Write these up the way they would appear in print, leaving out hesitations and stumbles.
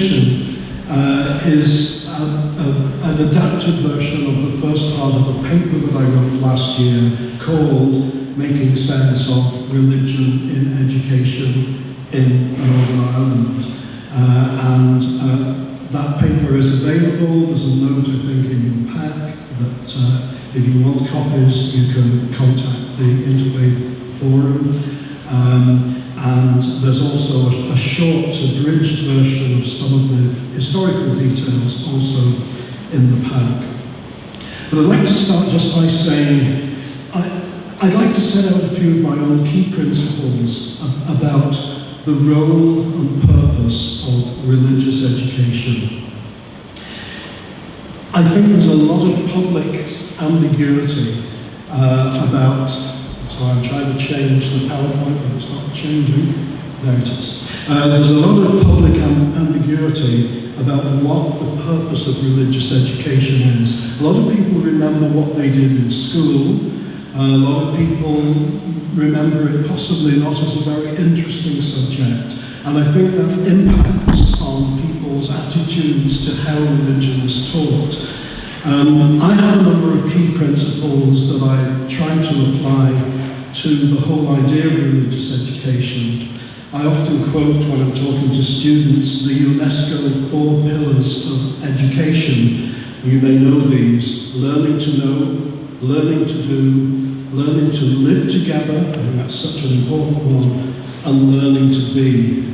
is an adapted version of the first part of a paper that I wrote last year called Making Sense of Religion in Education in Northern Ireland. That paper is available. There's a note, I think, in your pack that if you want copies, you can contact the Interfaith Forum. And there's also a short, abridged version of some of the historical details also in the pack. But I'd like to start just by saying, I'd like to set out a few of my own key principles about the role and purpose of religious education. I think there's a lot of public ambiguity about, so I'm trying to change the PowerPoint, but it's not changing. There it is. There's a lot of public ambiguity about what the purpose of religious education is. A lot of people remember what they did in school. A lot of people remember it possibly not as a very interesting subject. And I think that impacts on people's attitudes to how religion is taught. I have a number of key principles that I try to apply to the whole idea of religious education. I often quote when I'm talking to students the UNESCO 4 pillars of education. You may know these: learning to know, learning to do, learning to live together, I think that's such an important one, and learning to be.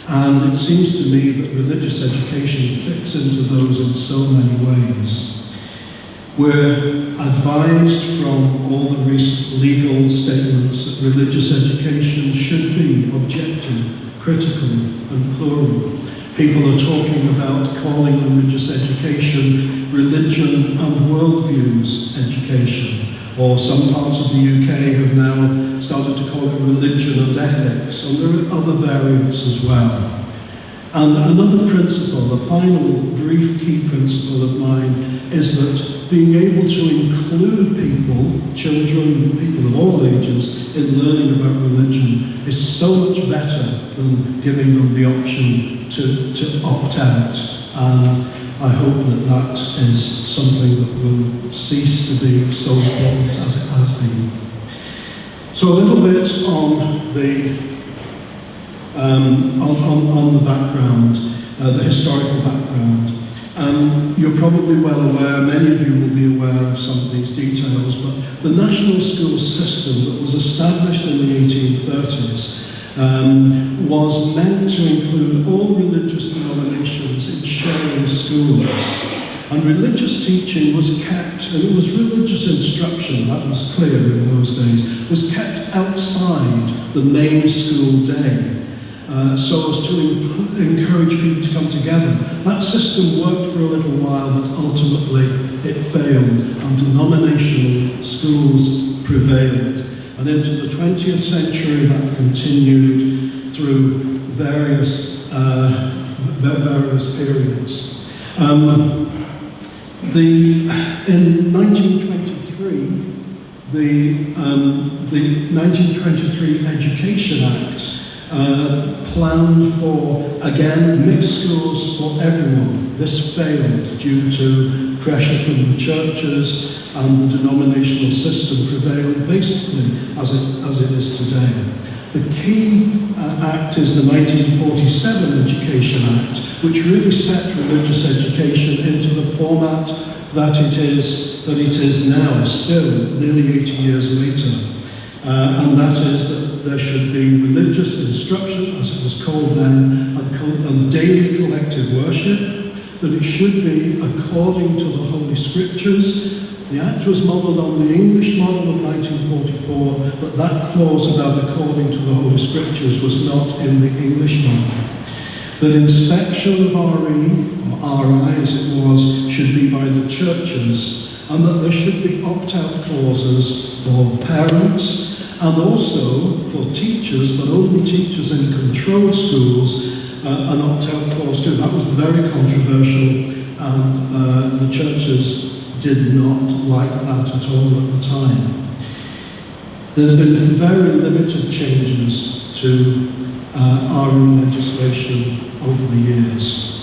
And it seems to me that religious education fits into those in so many ways. We're advised from all the recent legal statements that religious education should be objective, critical, and plural. People are talking about calling religious education religion and worldviews education, or some parts of the UK have now started to call it religion and ethics, and there are other variants as well. And another principle, a final brief key principle of mine, is that being able to include people, children, people of all ages, in learning about religion is so much better than giving them the option to opt out. And I hope that that is something that will cease to be so important as it has been. So a little bit on the background, the historical background. You're probably well aware, many of you will be aware of some of these details, but the national school system that was established in the 1830s was meant to include all religious denominations in sharing schools. And religious teaching was kept, and it was religious instruction, that was clear in those days, was kept outside the main school day. So as to encourage people to come together. That system worked for a little while, but ultimately it failed, and denominational schools prevailed. And into the 20th century, that continued through various periods. In 1923, the 1923 Education Act planned for, again, mixed schools for everyone. This failed due to pressure from the churches, and the denominational system prevailed basically as it is today. The key act is the 1947 Education Act, which really set religious education into the format that it is now, still nearly 80 years later. And that is that there should be religious instruction, as it was called then, and daily collective worship, that it should be according to the Holy Scriptures. The Act was modelled on the English model of 1944, but that clause about according to the Holy Scriptures was not in the English model. That inspection of RE, or RI as it was, should be by the churches, and that there should be opt-out clauses for parents, and also for teachers, but only teachers in controlled schools, an opt-out clause too. That was very controversial, and the churches did not like that at all at the time. There have been very limited changes to RE legislation over the years.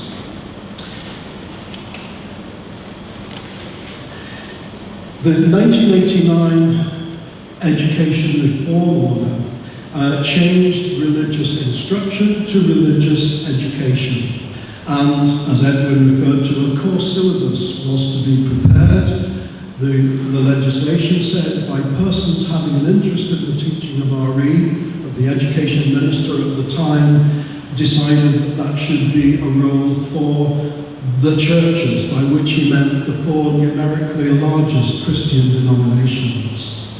The 1989 Education Reform Order changed religious instruction to religious education. And as Edwin referred to, a course syllabus was to be prepared. The legislation said by persons having an interest in the teaching of RE, but the education minister at the time decided that that should be a role for the churches, by which he meant the four numerically largest Christian denominations.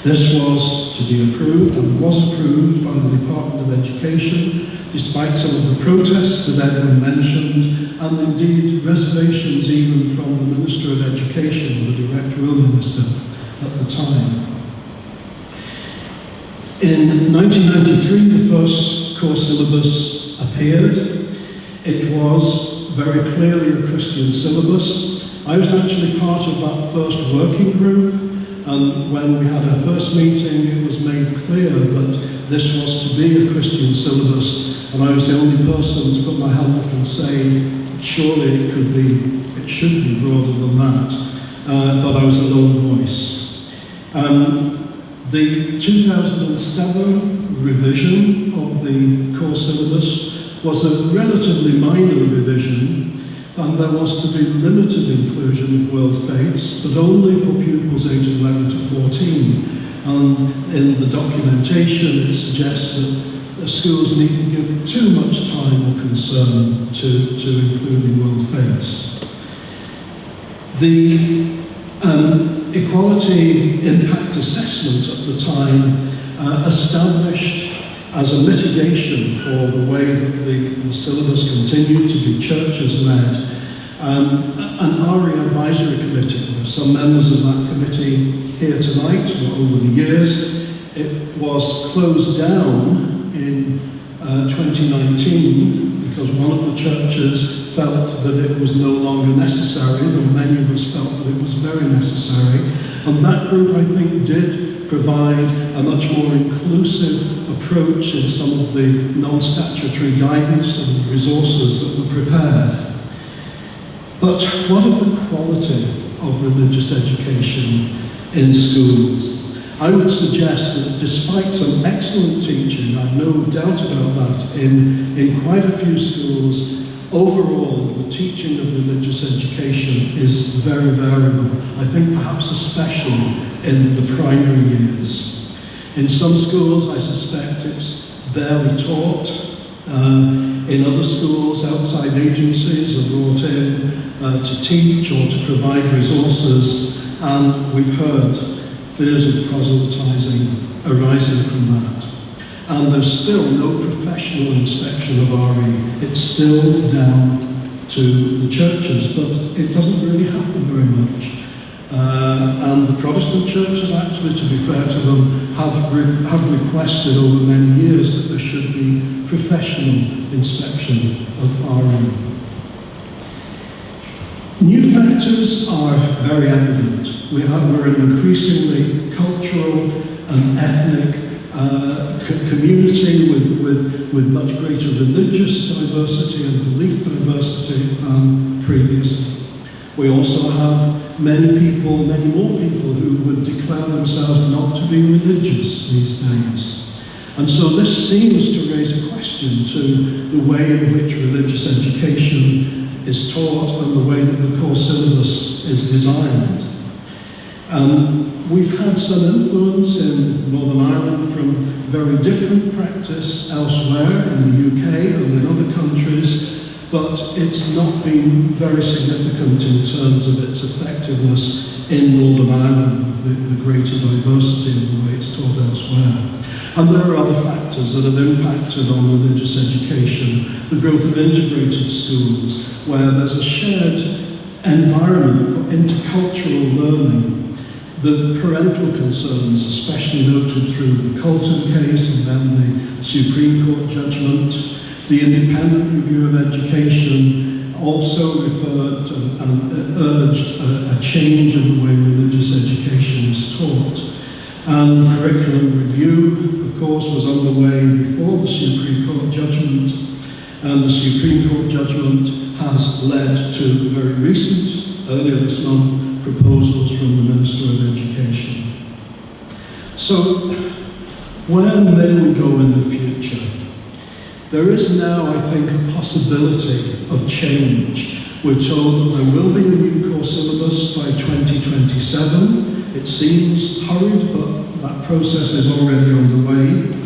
This was to be approved and was approved by the Department of Education, despite some of the protests that Edwin mentioned, and indeed reservations even from the Minister of Education, the Direct Rule Minister at the time. In 1993, the first course syllabus appeared. It was very clearly a Christian syllabus. I was actually part of that first working group, and when we had our first meeting, it was made clear that this was to be a Christian syllabus, and I was the only person to put my hand up and say, surely it should be broader than that, but I was a lone voice. The 2007 revision of the course syllabus was a relatively minor revision, and there was to be limited inclusion of world faiths, but only for pupils aged 11 to 14. And in the documentation, it suggests that schools needn't give too much time or concern to including world faiths. The Equality Impact Assessment at the time established as a mitigation for the way that the syllabus continued to be churches-led, an RE advisory committee. There are some members of that committee here tonight over the years. It was closed down in 2019 because one of the churches felt that it was no longer necessary, though many of us felt that it was very necessary. And that group, I think, did provide a much more inclusive approach in some of the non-statutory guidance and resources that were prepared. But what of the quality of religious education in schools? I would suggest that despite some excellent teaching, I've no doubt about that, in quite a few schools, overall the teaching of religious education is very variable. I think perhaps especially in the primary years. In some schools, I suspect it's barely taught. In other schools, outside agencies are brought in to teach or to provide resources, and we've heard fears of proselytizing arising from that. And there's still no professional inspection of RE. It's still down to the churches, but it doesn't really happen very much. And the Protestant churches, actually, to be fair to them, have requested over many years that there should be professional inspection of RE. New factors are very evident. We're an increasingly cultural and ethnic community with much greater religious diversity and belief diversity than previously. We also have many more people who would declare themselves not to be religious these days. And so this seems to raise a question to the way in which religious education is taught and the way that the course syllabus is designed. We've had some influence in Northern Ireland from very different practice elsewhere in the UK and in other countries, but it's not been very significant in terms of its effectiveness in Northern Ireland, the greater diversity of the way it's taught elsewhere. And there are other factors that have impacted on religious education, the growth of integrated schools, where there's a shared environment for intercultural learning. The parental concerns, especially noted through the Colton case and then the Supreme Court judgment, the independent review of education also referred and urged a change in the way religious education is taught. And curriculum review, of course, was underway before the Supreme Court judgment, and the Supreme Court judgment has led to the very recent, earlier this month, proposals from the Minister of Education. So, where may we go in the future? There is now, I think, a possibility of change. We're told that there will be a new core syllabus by 2027. It seems hurried, but that process is already underway.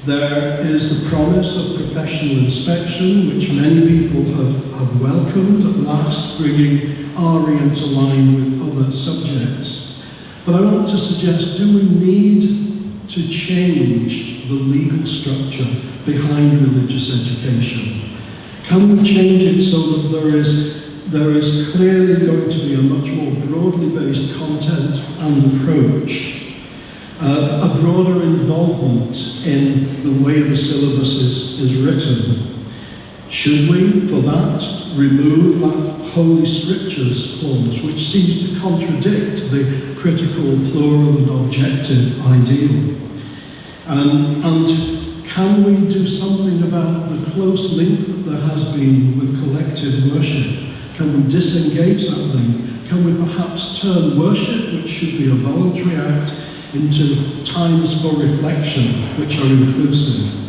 There is the promise of professional inspection, which many people have welcomed at last, bringing RE into line with other subjects. But I want to suggest, do we need to change the legal structure behind religious education? Can we change it so that there is clearly going to be a much more broadly based content and approach? A broader involvement in the way the syllabus is written. Should we, for that, remove that Holy Scriptures clause, which seems to contradict the critical, plural and objective ideal? And can we do something about the close link that there has been with collective worship? Can we disengage that link? Can we perhaps turn worship, which should be a voluntary act, into times for reflection, which are inclusive?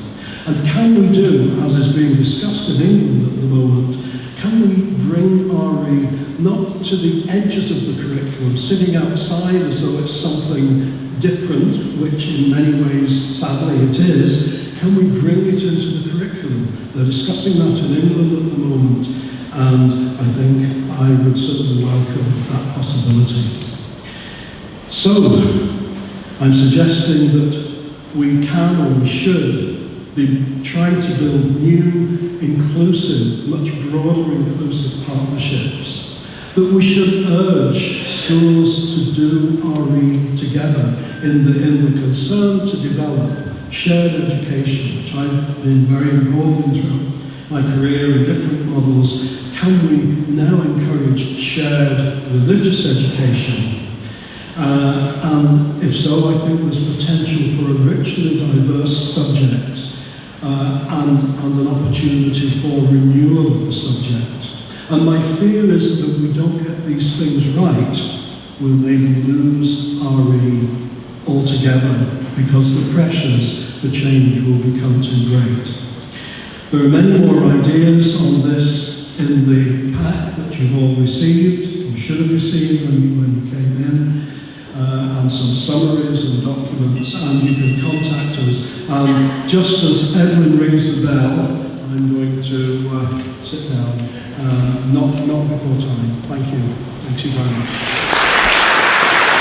And can we do, as is being discussed in England at the moment, can we bring RE not to the edges of the curriculum, sitting outside as though it's something different, which in many ways, sadly, it is? Can we bring it into the curriculum? They're discussing that in England at the moment, and I think I would certainly welcome that possibility. So, I'm suggesting that we can or we should be trying to build new, inclusive, much broader inclusive partnerships. That we should urge schools to do RE together in the concern to develop shared education, which I've been very involved in throughout my career in different models. Can we now encourage shared religious education? And if so, I think there's potential for a richly diverse subject and an opportunity for renewal of the subject. And my fear is that if we don't get these things right, we'll maybe lose RE altogether because the pressures for change will become too great. There are many more ideas on this in the pack that you've all received, you should have received when you came in. And some summaries and documents, and you can contact us. Just as Edwin rings the bell, I'm going to sit down, not before time. Thank you. Thanks you very much.